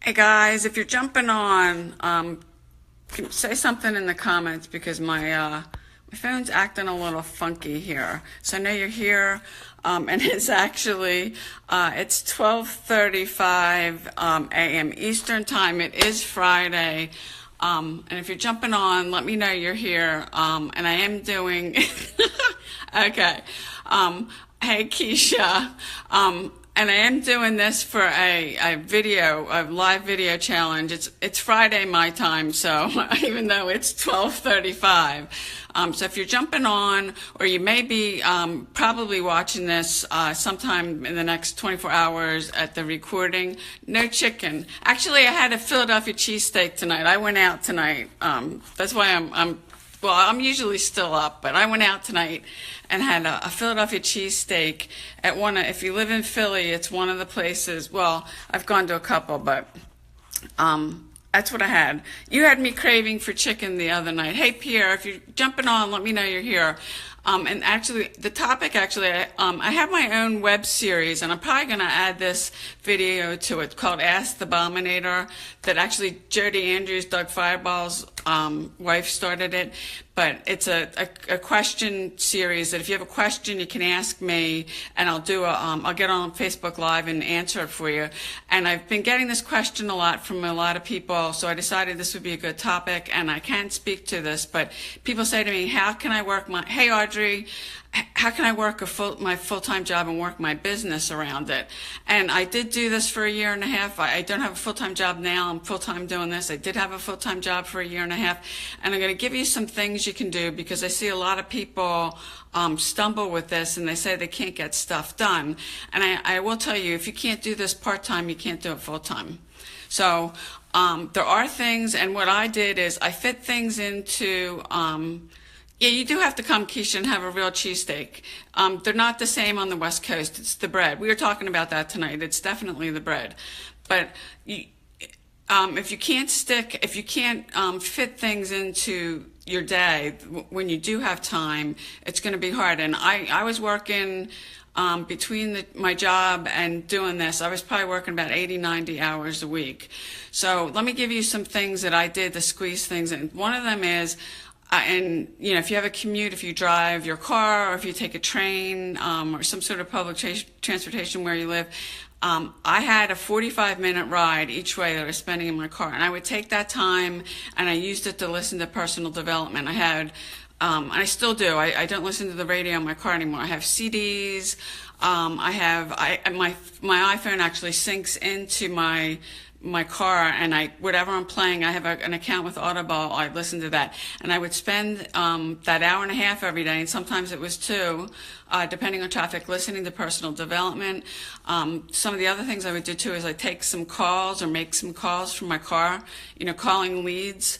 Hey guys, if you're jumping on, say something in the comments because my phone's acting a little funky here. So I know you're here, and it's actually it's 12:35 a.m. Eastern time. It is Friday, and if you're jumping on, let me know you're here. And I am doing okay. Hey Keisha. And I am doing this for a live video challenge. It's Friday my time, so even though it's 12:35. So if you're jumping on, or you may be probably watching this sometime in the next 24 hours at the recording, no chicken. Actually, I had a Philadelphia cheesesteak tonight. I went out tonight. That's why I'm usually still up, but I went out tonight and had a Philadelphia cheesesteak at if you live in Philly, it's one of the places, well, I've gone to a couple, but that's what I had. You had me craving for chicken the other night. Hey, Pierre, if you're jumping on, let me know you're here. And actually, the topic, I have my own web series, and I'm probably going to add this video to it called Ask the Bombanator, that actually Jody Andrews, Doug Fireball's wife started it. But it's a question series that if you have a question, you can ask me, and I'll get on Facebook Live and answer it for you. And I've been getting this question a lot from a lot of people, so I decided this would be a good topic, and I can speak to this. But people say to me, how can I work hey Audrey, how can I work my full-time job and work my business around it? And I did do this for a year and a half. I don't have a full-time job now. I'm full-time doing this. I did have a full-time job for a year and a half. And I'm going to give you some things you can do, because I see a lot of people stumble with this, and they say they can't get stuff done. And I will tell you, if you can't do this part-time, you can't do it full-time. So there are things, and what I did is I fit things into yeah, you do have to come, Keisha, and have a real cheesesteak. They're not the same on the West Coast. It's the bread. We were talking about that tonight. It's definitely the bread. But if you can't fit things into your day when you do have time, it's going to be hard. And I was working between my job and doing this. I was probably working about 80, 90 hours a week. So let me give you some things that I did to squeeze things in. One of them is, and if you have a commute, if you drive your car, or if you take a train or some sort of public transportation where you live, I had a 45-minute ride each way that I was spending in my car, and I would take that time and I used it to listen to personal development. I had, and I still do. I don't listen to the radio in my car anymore. I have CDs. My iPhone actually syncs into my car, and whatever I'm playing, I have an account with Audible. I listen to that, and I would spend that hour and a half every day, and sometimes it was two, depending on traffic, listening to personal development. Some of the other things I would do too is I'd take some calls or make some calls from my car, calling leads.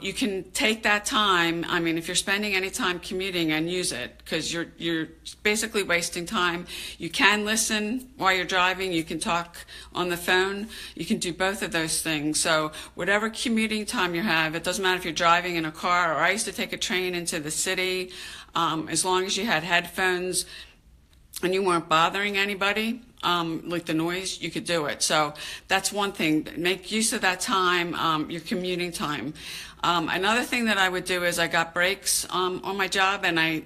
You can take that time. I mean, if you're spending any time commuting, and use it, because you're basically wasting time. You can listen while you're driving. You can talk on the phone. You can do both of those things. So whatever commuting time you have, it doesn't matter if you're driving in a car, or I used to take a train into the city. As long as you had headphones and you weren't bothering anybody, like the noise, you could do it. So that's one thing. Make use of that time, your commuting time. Another thing that I would do is I got breaks on my job, and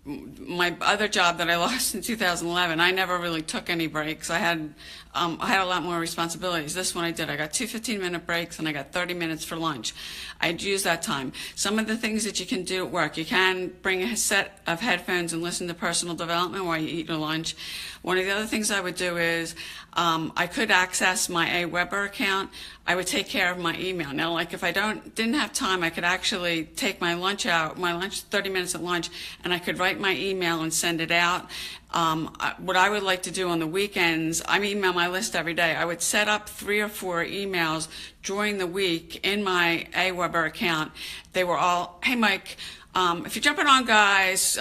my other job that I lost in 2011, I never really took any breaks. I had a lot more responsibilities. This one I did. I got 2 15-minute breaks, and I got 30 minutes for lunch. I'd use that time. Some of the things that you can do at work, you can bring a set of headphones and listen to personal development while you eat your lunch. One of the other things I would do is I could access my AWeber account. I would take care of my email. Now, like if I didn't have time, I could actually take my lunch, 30 minutes at lunch, and I could write my email and send it out. What I would like to do on the weekends, I email my list every day. I would set up 3 or 4 emails during the week in my AWeber account. They were all, hey Mike, if you're jumping on, guys,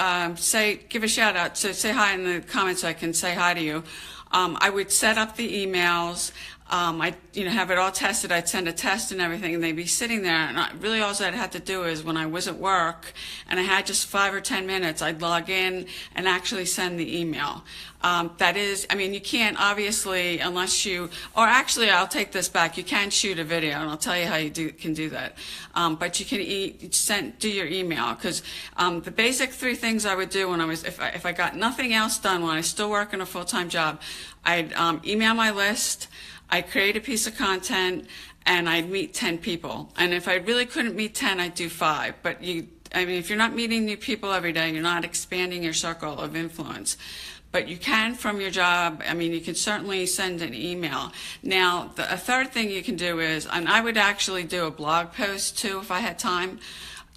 give a shout out, so say hi in the comments so I can say hi to you. I would set up the emails. I'd have it all tested. I'd send a test and everything, and they'd be sitting there. And really, all I'd have to do is when I was at work and I had just 5 or 10 minutes, I'd log in and actually send the email. That is, I mean, you can't obviously unless you, or actually, I'll take this back. You can shoot a video, and I'll tell you how you can do that. But you can do your email, because the basic three things I would do when if I got nothing else done when I was still working a full-time job, I'd email my list, I'd create a piece of content, and I'd meet 10 people. And if I really couldn't meet 10, I'd do 5. But I mean, if you're not meeting new people every day, you're not expanding your circle of influence. But you can from your job. I mean, you can certainly send an email. Now, a third thing you can do is, and I would actually do a blog post too if I had time.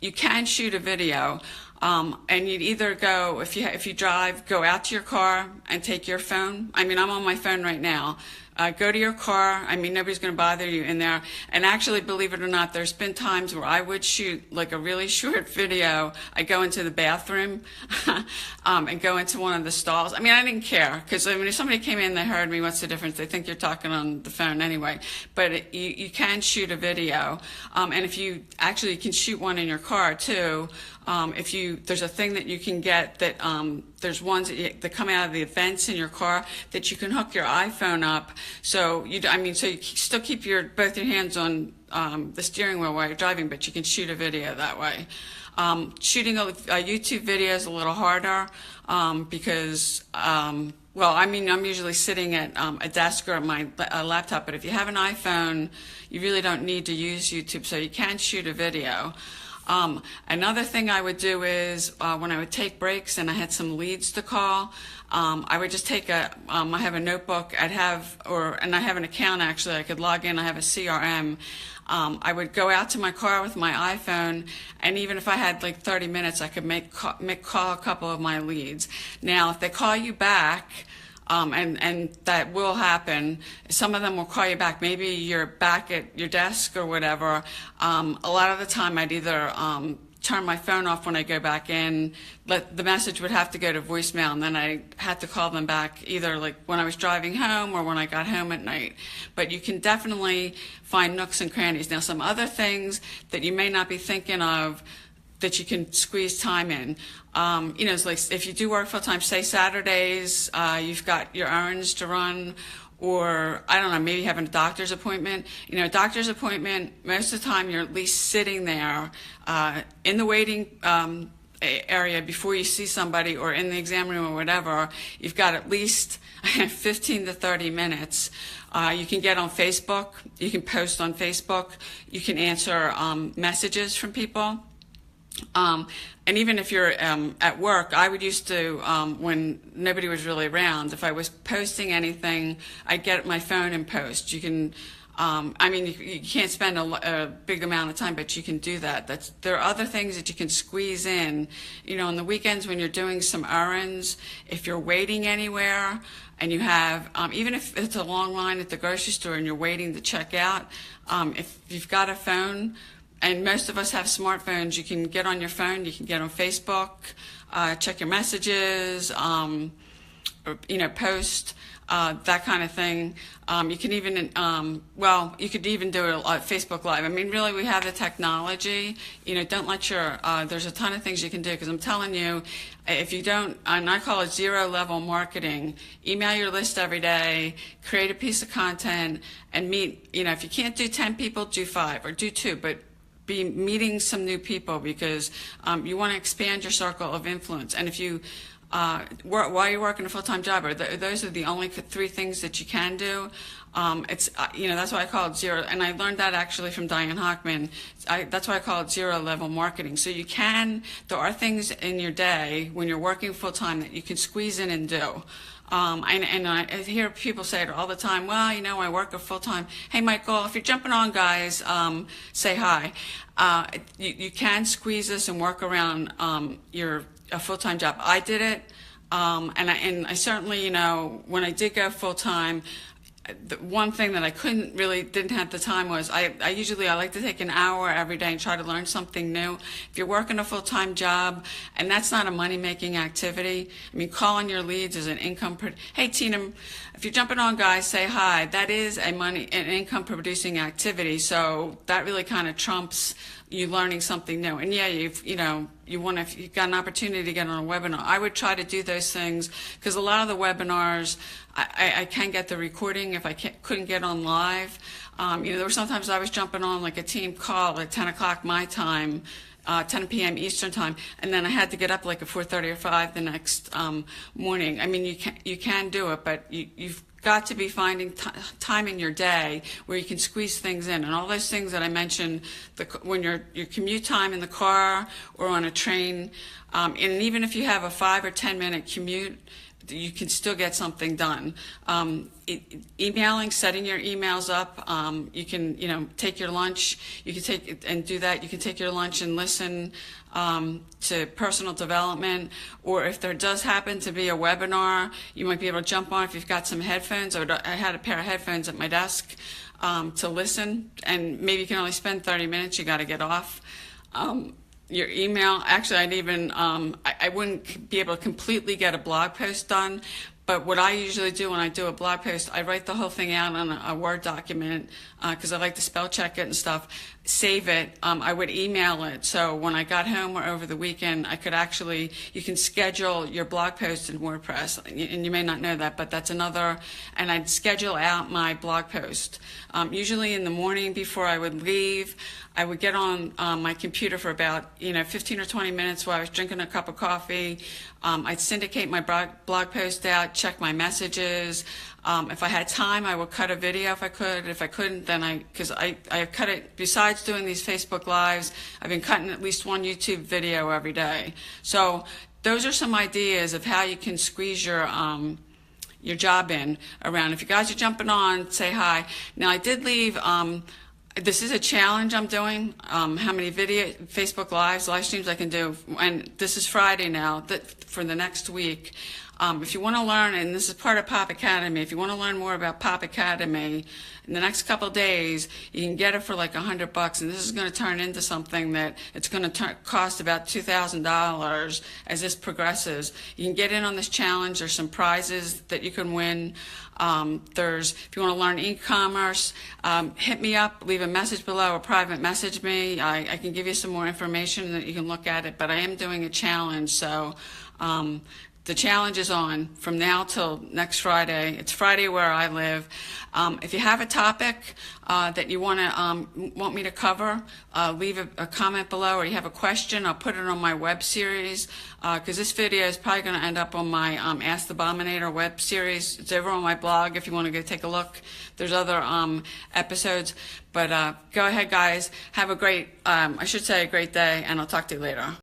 You can shoot a video, and you'd either go, if you drive, go out to your car and take your phone. I mean, I'm on my phone right now. Go to your car. I mean, nobody's going to bother you in there. And actually, believe it or not, there's been times where I would shoot like a really short video. I go into the bathroom and go into one of the stalls. I mean, I didn't care, because I mean, if somebody came in, they heard me, what's the difference? They think you're talking on the phone anyway. But you can shoot a video. And if you can shoot one in your car too. There's a thing that you can get that there's ones that come out of the vents in your car that you can hook your iPhone up. So you still keep both your hands on the steering wheel while you're driving, but you can shoot a video that way. Shooting a YouTube video is a little harder because, well, I mean, I'm usually sitting at a desk or my laptop, but if you have an iPhone, you really don't need to use YouTube, so you can shoot a video. Another thing I would do is when I would take breaks and I had some leads to call, I would just take I have a notebook, and I have an account actually, I could log in, I have a CRM. I would go out to my car with my iPhone, and even if I had like 30 minutes, I could call a couple of my leads. Now, if they call you back, and that will happen. Some of them will call you back. Maybe you're back at your desk or whatever. A lot of the time I'd either turn my phone off when I go back in. The message would have to go to voicemail, and then I had to call them back either like when I was driving home or when I got home at night. But you can definitely find nooks and crannies. Now, some other things that you may not be thinking of that you can squeeze time in. It's like if you do work full time, say Saturdays, you've got your errands to run, or I don't know, maybe having a doctor's appointment. A doctor's appointment, most of the time you're at least sitting there in the waiting area before you see somebody, or in the exam room or whatever. You've got at least 15 to 30 minutes. You can get on Facebook. You can post on Facebook. You can answer messages from people. And even if you're at work, I would used to, when nobody was really around, if I was posting anything, I'd get my phone and post. You can, you can't spend a big amount of time, but you can do that. There are other things that you can squeeze in. On the weekends when you're doing some errands, if you're waiting anywhere and you have, even if it's a long line at the grocery store and you're waiting to check out, if you've got a phone, and most of us have smartphones, you can get on your phone, you can get on Facebook, check your messages, post, that kind of thing. You can even, you could even do it on Facebook Live. I mean, really, we have the technology. Don't let there's a ton of things you can do, because I'm telling you, if you don't, and I call it zero-level marketing, email your list every day, create a piece of content, and meet, if you can't do 10 people, do 5 or do 2, but be meeting some new people, because you want to expand your circle of influence. And if you, while you're working a full-time job, those are the only 3 things that you can do. That's why I call it zero. And I learned that actually from Diane Hockman. That's why I call it zero-level marketing. So there are things in your day when you're working full-time that you can squeeze in and do. And I hear people say it all the time, well, I work a full-time. Hey, Michael, if you're jumping on, guys, say hi. You can squeeze this and work around a full-time job. I did it, and I certainly, when I did go full-time, the one thing that I didn't have the time was I like to take an hour every day and try to learn something new. If you're working a full-time job and that's not a money-making activity, I mean, calling your leads is an income. Hey, Tina, if you're jumping on, guys, say hi. That is an income-producing activity. So that really kind of trumps you learning something new. And yeah, if you've got an opportunity to get on a webinar, I would try to do those things, because a lot of the webinars, I can get the recording if I couldn't get on live. There were sometimes I was jumping on like a team call at 10 o'clock my time, 10 p.m. Eastern time, and then I had to get up like at 4:30 or 5 the next morning. I mean, you can do it, but you've got to be finding time in your day where you can squeeze things in, and all those things that I mentioned, when your commute time in the car or on a train, and even if you have a 5 or 10 minute commute, you can still get something done. Emailing, setting your emails up. You can, take your lunch. You can take and do that. You can take your lunch and listen to personal development. Or if there does happen to be a webinar, you might be able to jump on if you've got some headphones. I had a pair of headphones at my desk to listen, and maybe you can only spend 30 minutes. You got to get off. Your email, actually, I wouldn't be able to completely get a blog post done, but what I usually do when I do a blog post, I write the whole thing out on a Word document, because I like to spell check it and stuff, save it. I would email it, so when I got home or over the weekend, you can schedule your blog post in WordPress, and you may not know that, but that's another, and I'd schedule out my blog post. Usually in the morning before I would leave, I would get on my computer for about 15 or 20 minutes while I was drinking a cup of coffee. I'd syndicate my blog post out, check my messages. If I had time, I would cut a video if I could. If I couldn't, then because I cut it, besides doing these Facebook Lives, I've been cutting at least one YouTube video every day. So those are some ideas of how you can squeeze your job in around. If you guys are jumping on, say hi. Now, I did leave, this is a challenge I'm doing, how many Facebook live streams I can do, and this is Friday now, for the next week. If you want to learn, and this is part of Pop Academy, if you want to learn more about Pop Academy, in the next couple of days, you can get it for like $100, and this is going to turn into something that it's going to cost about $2,000 as this progresses. You can get in on this challenge. There's some prizes that you can win. If you want to learn e-commerce, hit me up, leave a message below, or private message me. I can give you some more information that you can look at it, but I am doing a challenge, so the challenge is on from now till next Friday. It's Friday where I live. If you have a topic that you want me to cover, leave a comment below, or you have a question, I'll put it on my web series, because this video is probably going to end up on my Ask the Bombanator web series. It's over on my blog if you want to go take a look. There's other episodes, but go ahead, guys. Have a great day, and I'll talk to you later.